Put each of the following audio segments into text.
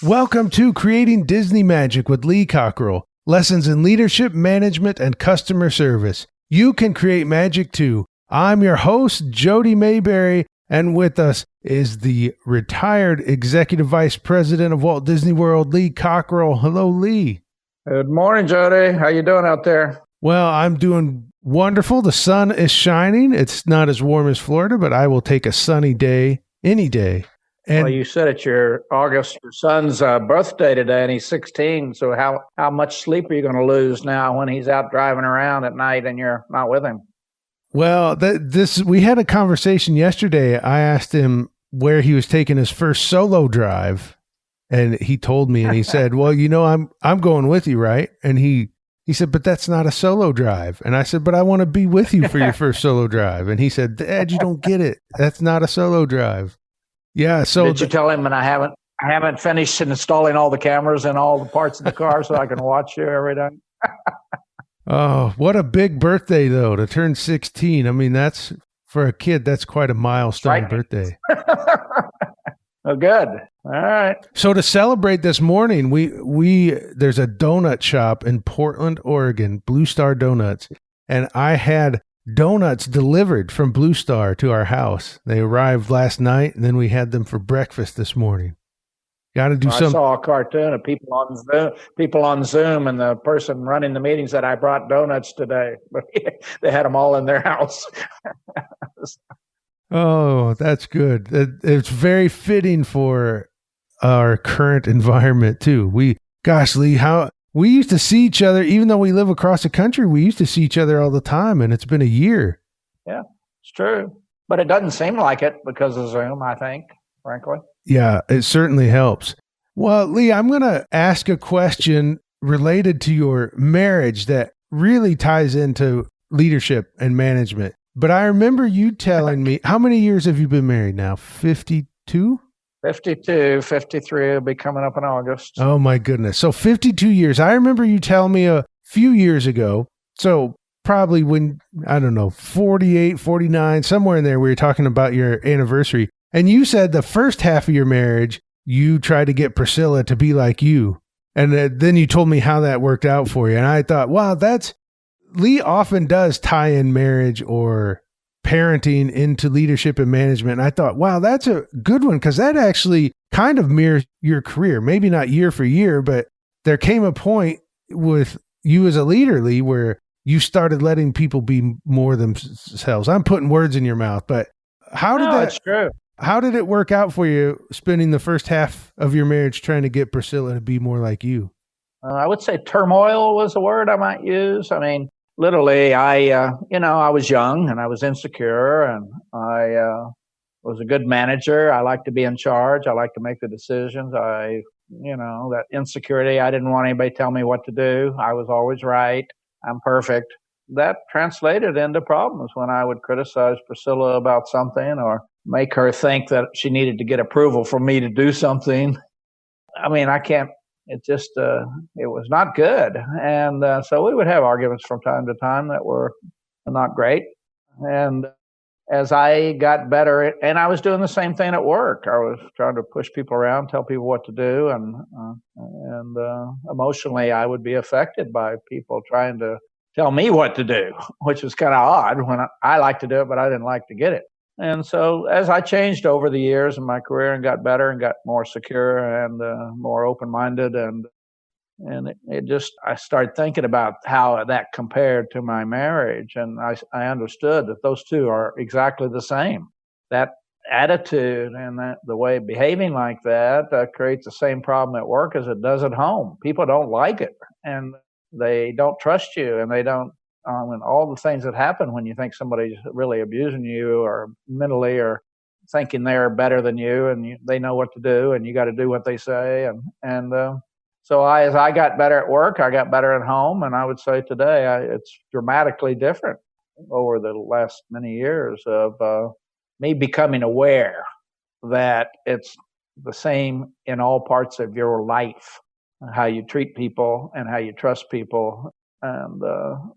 Welcome to Creating Disney Magic with Lee Cockrell. Lessons in leadership, management, and customer service. You can create magic too. I'm your host, Jody Mayberry, and with us is the retired Executive Vice President of Walt Disney World, Lee Cockrell. Hello, Lee. Good morning, Jody. How you doing out there? Well, I'm doing wonderful. The sun is shining. It's not as warm as Florida, but I will take a sunny day any day. And well, you said it's your son's birthday today, and he's 16. So how much sleep are you going to lose now when he's out driving around at night and you're not with him? Well, we had a conversation yesterday. I asked him where he was taking his first solo drive, and he told me, and he said, "Well, you know, I'm going with you, right?" And he said, "But that's not a solo drive." And I said, "But I want to be with you for your first solo drive." And he said, "Dad, you don't get it. That's not a solo drive." Yeah. So did you tell him? And I haven't finished installing all the cameras and all the parts of the car so I can watch you every day. Oh, what a big birthday though, to turn 16. I mean, that's for a kid, that's quite a milestone birthday. Oh, good. All right. So to celebrate this morning, there's a donut shop in Portland, Oregon, Blue Star Donuts, and I had donuts delivered from Blue Star to our house. They arrived last night, and then we had them for breakfast this morning. Got to do something. I saw a cartoon of people on Zoom, and the person running the meeting said, "I brought donuts today," but they had them all in their house. Oh, that's good. It's very fitting for our current environment too. Lee, we used to see each other, even though we live across the country, we used to see each other all the time, and it's been a year. Yeah, it's true. But it doesn't seem like it because of Zoom, I think, frankly. Yeah, it certainly helps. Well, Lee, I'm going to ask a question related to your marriage that really ties into leadership and management. But I remember you telling me, how many years have you been married now? 52? 52, 53 will be coming up in August. Oh my goodness. So 52 years. I remember you telling me a few years ago, so probably when, I don't know, 48, 49, somewhere in there, we were talking about your anniversary. And you said the first half of your marriage, you tried to get Priscilla to be like you. And then you told me how that worked out for you. And I thought, wow, Lee often does tie in marriage or parenting into leadership and management. And I thought, wow, that's a good one, because that actually kind of mirrors your career. Maybe not year for year, but there came a point with you as a leader, Lee, where you started letting people be more themselves. I'm putting words in your mouth, but that's true. How did it work out for you spending the first half of your marriage trying to get Priscilla to be more like you? I would say turmoil was a word I might use. I mean, literally, I was young and I was insecure, and I was a good manager. I like to be in charge. I like to make the decisions. That insecurity, I didn't want anybody to tell me what to do. I was always right. I'm perfect. That translated into problems when I would criticize Priscilla about something or make her think that she needed to get approval from me to do something. I mean, it was not good. And so we would have arguments from time to time that were not great. And as I got better, and I was doing the same thing at work. I was trying to push people around, tell people what to do. And emotionally, I would be affected by people trying to tell me what to do, which was kind of odd when I like to do it, but I didn't like to get it. And so as I changed over the years in my career and got better and got more secure and more open-minded, and I started thinking about how that compared to my marriage. And I understood that those two are exactly the same. That attitude and the way of behaving like that creates the same problem at work as it does at home. People don't like it, and they don't trust you, and they don't. And all the things that happen when you think somebody's really abusing you or mentally, or thinking they're better than you and they know what to do and you got to do what they say. So as I got better at work, I got better at home. And I would say today it's dramatically different over the last many years of me becoming aware that it's the same in all parts of your life, how you treat people and how you trust people. And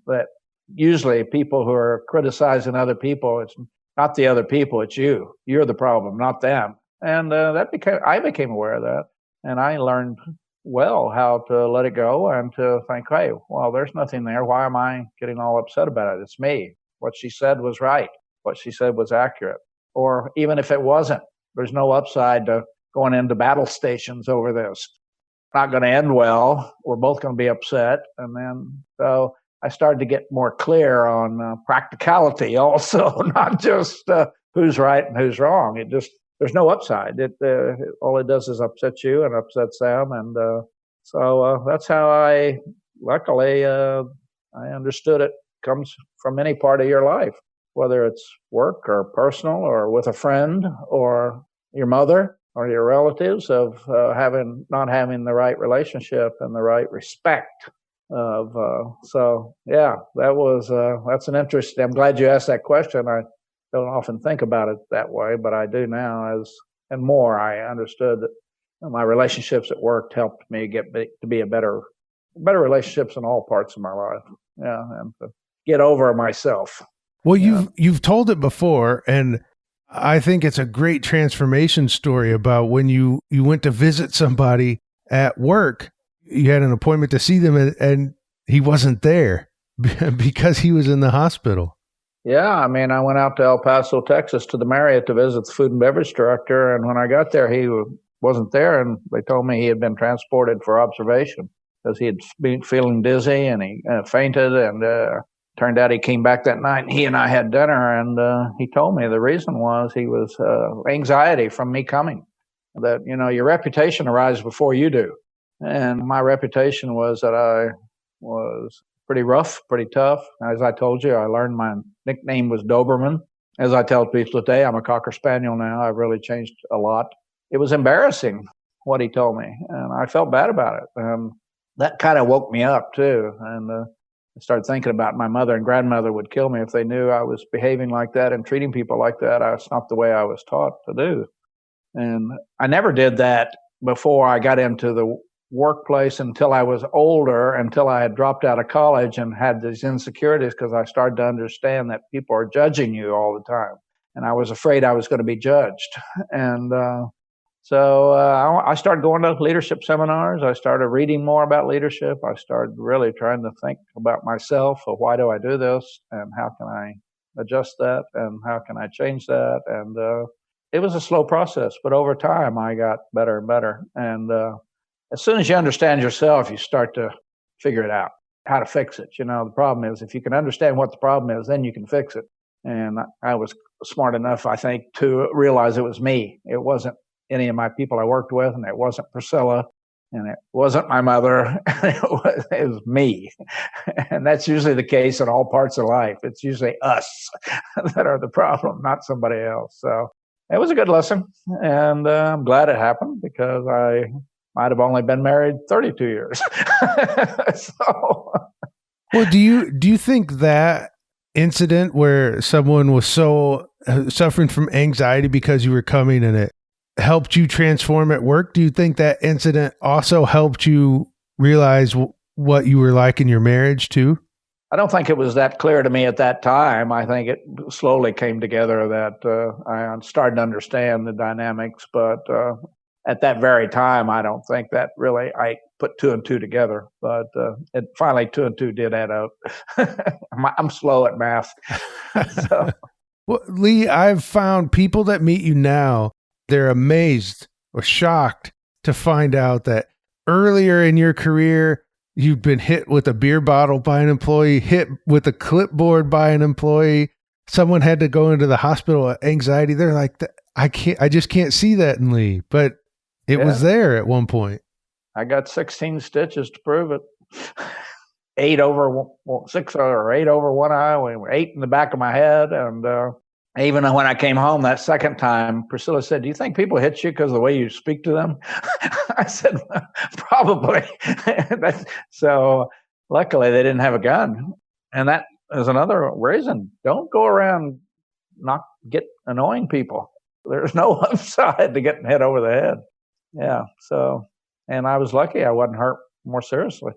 that usually people who are criticizing other people, it's not the other people, it's you. You're the problem, not them. And I became aware of that. And I learned well how to let it go and to think, hey, well, there's nothing there. Why am I getting all upset about it? It's me. What she said was right. What she said was accurate. Or even if it wasn't, there's no upside to going into battle stations over this. Not going to end well. We're both going to be upset. And then, so I started to get more clear on practicality also, not just who's right and who's wrong. It just, there's no upside. All it does is upset you and upsets them. And so that's how luckily, I understood it comes from any part of your life, whether it's work or personal or with a friend or your mother or your relatives, of not having the right relationship and the right respect of. So yeah, that's an interesting. I'm glad you asked that question. I don't often think about it that way, but I do now. And more, I understood that my relationships at work helped me to be a better relationships in all parts of my life. Yeah, and to get over myself. Well, you've told it before, and I think it's a great transformation story about when you went to visit somebody at work. You had an appointment to see them, and he wasn't there because he was in the hospital. Yeah, I mean, I went out to El Paso, Texas, to the Marriott to visit the food and beverage director, and when I got there, he wasn't there, and they told me he had been transported for observation because he had been feeling dizzy, and he fainted, and turned out he came back that night, and he and I had dinner, and he told me the reason was he was anxiety from me coming, that, your reputation arrives before you do. And my reputation was that I was pretty rough, pretty tough. As I told you, I learned my nickname was Doberman. As I tell people today, I'm a Cocker Spaniel now. I've really changed a lot. It was embarrassing what he told me, and I felt bad about it. That kind of woke me up too. And I started thinking about my mother and grandmother would kill me if they knew I was behaving like that and treating people like that. It's not the way I was taught to do. And I never did that before I got into the workplace until I was older, until I had dropped out of college and had these insecurities because I started to understand that people are judging you all the time. And I was afraid I was going to be judged. And so I started going to leadership seminars. I started reading more about leadership. I started really trying to think about myself. Of why do I do this? And how can I adjust that? And how can I change that? And it was a slow process, but over time I got better and better. And as soon as you understand yourself, you start to figure it out, how to fix it. The problem is if you can understand what the problem is, then you can fix it. And I was smart enough, I think, to realize it was me. It wasn't any of my people I worked with, and it wasn't Priscilla, and it wasn't my mother. It was me. And that's usually the case in all parts of life. It's usually us that are the problem, not somebody else. So it was a good lesson, and I'm glad it happened because I might have only been married 32 years. So, well, do you think that incident where someone was so suffering from anxiety because you were coming and it helped you transform at work, do you think that incident also helped you realize what you were like in your marriage too? I don't think it was that clear to me at that time. I think it slowly came together that I started to understand the dynamics, but at that very time, I don't think that really, I put two and two together, but it finally 2 and 2 did add up. I'm slow at math. So. Well, Lee, I've found people that meet you now, they're amazed or shocked to find out that earlier in your career, you've been hit with a beer bottle by an employee, hit with a clipboard by an employee. Someone had to go into the hospital with anxiety. They're like, I just can't see that in Lee, but it was there at one point. I got 16 stitches to prove it. 8 over 6 or 8 over one eye, 8 in the back of my head. And even when I came home that second time, Priscilla said, "Do you think people hit you because of the way you speak to them?" I said, well, "Probably." So luckily they didn't have a gun. And that is another reason. Don't go around get annoying people. There's no upside to getting hit over the head. Yeah. So, and I was lucky I wasn't hurt more seriously.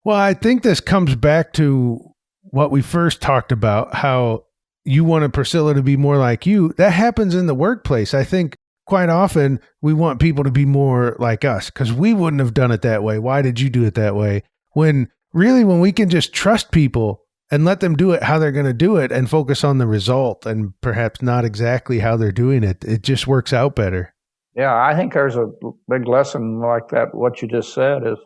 Well, I think this comes back to what we first talked about, how you wanted Priscilla to be more like you. That happens in the workplace. I think quite often we want people to be more like us because we wouldn't have done it that way. Why did you do it that way? When really, when we can just trust people and let them do it how they're going to do it and focus on the result and perhaps not exactly how they're doing it, it just works out better. Yeah, I think there's a big lesson like that. What you just said is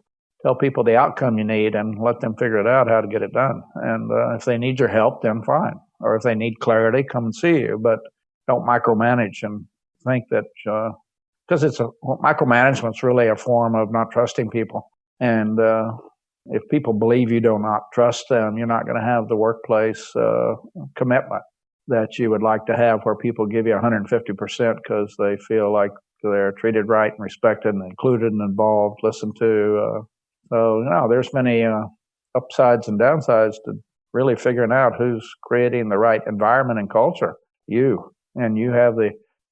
tell people the outcome you need and let them figure it out how to get it done. And if they need your help, then fine. Or if they need clarity, come and see you. But don't micromanage and think that because micromanagement's really a form of not trusting people. And if people believe you do not trust them, you're not going to have the workplace commitment that you would like to have, where people give you 150% because they feel like they're treated right and respected and included and involved, listened to. So, there's many upsides and downsides to really figuring out who's creating the right environment and culture. You. And you have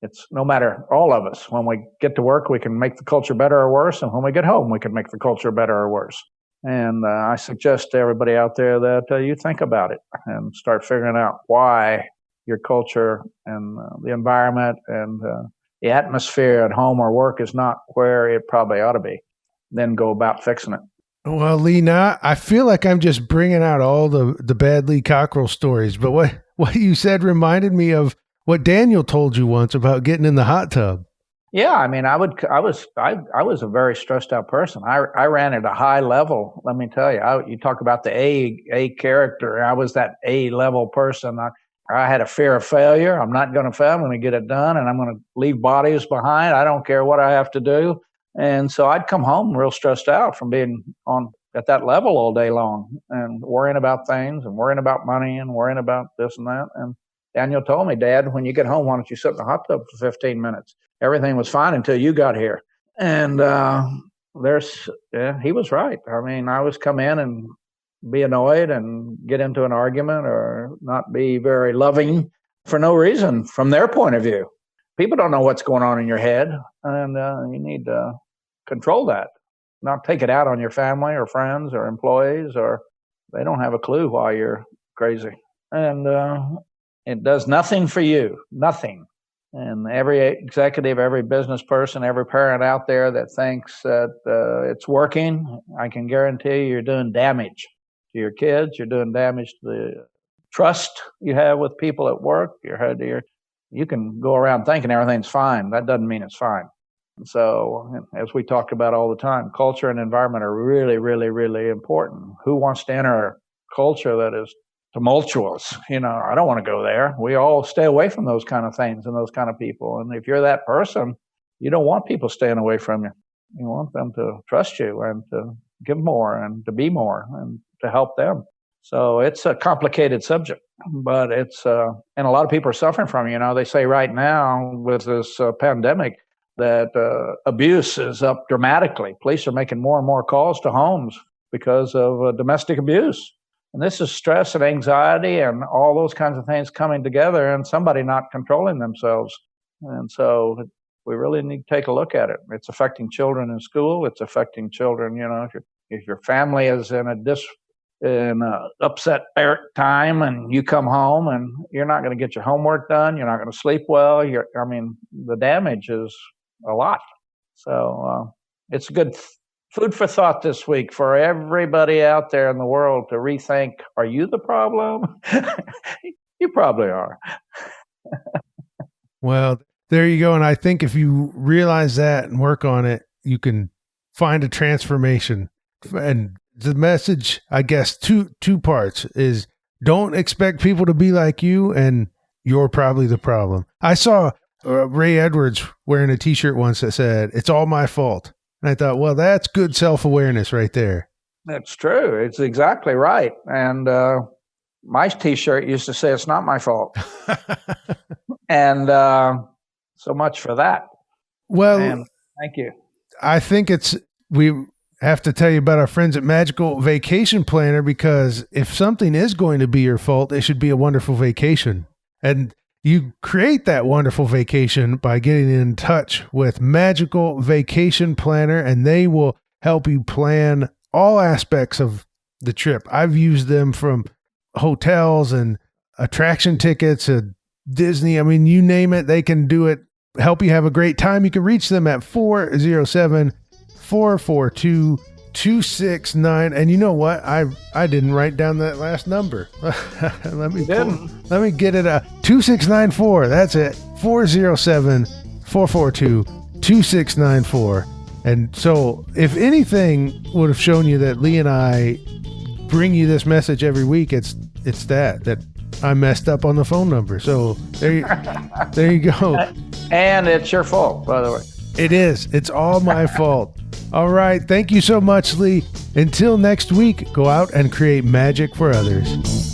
it's no matter, all of us, when we get to work, we can make the culture better or worse. And when we get home, we can make the culture better or worse. And I suggest to everybody out there that you think about it and start figuring out why your culture and the environment and the atmosphere at home or work is not where it probably ought to be. Then go about fixing it. Well, Lee, now I feel like I'm just bringing out all the bad Lee Cockrell stories, but what you said reminded me of what Daniel told you once about getting in the hot tub. Yeah, I mean, I was a very stressed out person. I ran at a high level. Let me tell you, you talk about the A character. I was that A level person. I had a fear of failure. I'm not going to fail. I'm going to get it done, and I'm going to leave bodies behind. I don't care what I have to do. And so I'd come home real stressed out from being at that level all day long and worrying about things and worrying about money and worrying about this and that. And Daniel told me, Dad, when you get home, why don't you sit in the hot tub for 15 minutes? Everything was fine until you got here. And he was right. I mean, I was come in and be annoyed and get into an argument or not be very loving for no reason from their point of view. People don't know what's going on in your head, and you need to control that, not take it out on your family or friends or employees, or they don't have a clue why you're crazy. And it does nothing for you, nothing. And every executive, every business person, every parent out there that thinks that it's working, I can guarantee you're doing damage to your kids. You're doing damage to the trust you have with people at work. You can go around thinking everything's fine. That doesn't mean it's fine. And so, as we talk about all the time, culture and environment are really, really, really important. Who wants to enter a culture that is tumultuous? I don't want to go there. We all stay away from those kind of things and those kind of people. And if you're that person, you don't want people staying away from you. You want them to trust you and to give more and to be more and to help them. So it's a complicated subject, but it's and a lot of people are suffering from it. They say right now with this pandemic that abuse is up dramatically. Police are making more and more calls to homes because of domestic abuse. And this is stress and anxiety and all those kinds of things coming together and somebody not controlling themselves. And so we really need to take a look at it. It's affecting children in school. It's affecting children, if your family is in an upset time and you come home and you're not going to get your homework done, you're not going to sleep well. The damage is a lot. So it's good food for thought this week for everybody out there in the world to rethink, are you the problem? You probably are. Well, there you go. And I think if you realize that and work on it, you can find a transformation. And the message, I guess, two parts is don't expect people to be like you, and you're probably the problem. I saw Ray Edwards wearing a t-shirt once that said, "It's all my fault." And I thought, well, that's good self-awareness right there. That's true. It's exactly right. And my t-shirt used to say, "It's not my fault." And so much for that. Well, and thank you. I think we have to tell you about our friends at Magical Vacation Planner, because if something is going to be your fault, it should be a wonderful vacation. And you create that wonderful vacation by getting in touch with Magical Vacation Planner, and they will help you plan all aspects of the trip. I've used them from hotels and attraction tickets and Disney. I mean, you name it, they can do it help you have a great time. You can reach them at 407-442-269. And you know what? I didn't write down that last number. Let me get it. 2694. That's it. 407-442-2694. And so if anything would have shown you that Lee and I bring you this message every week, it's that I messed up on the phone number. So there you go. And it's your fault, by the way. It is. It's all my fault. All right. Thank you so much, Lee. Until next week, go out and create magic for others.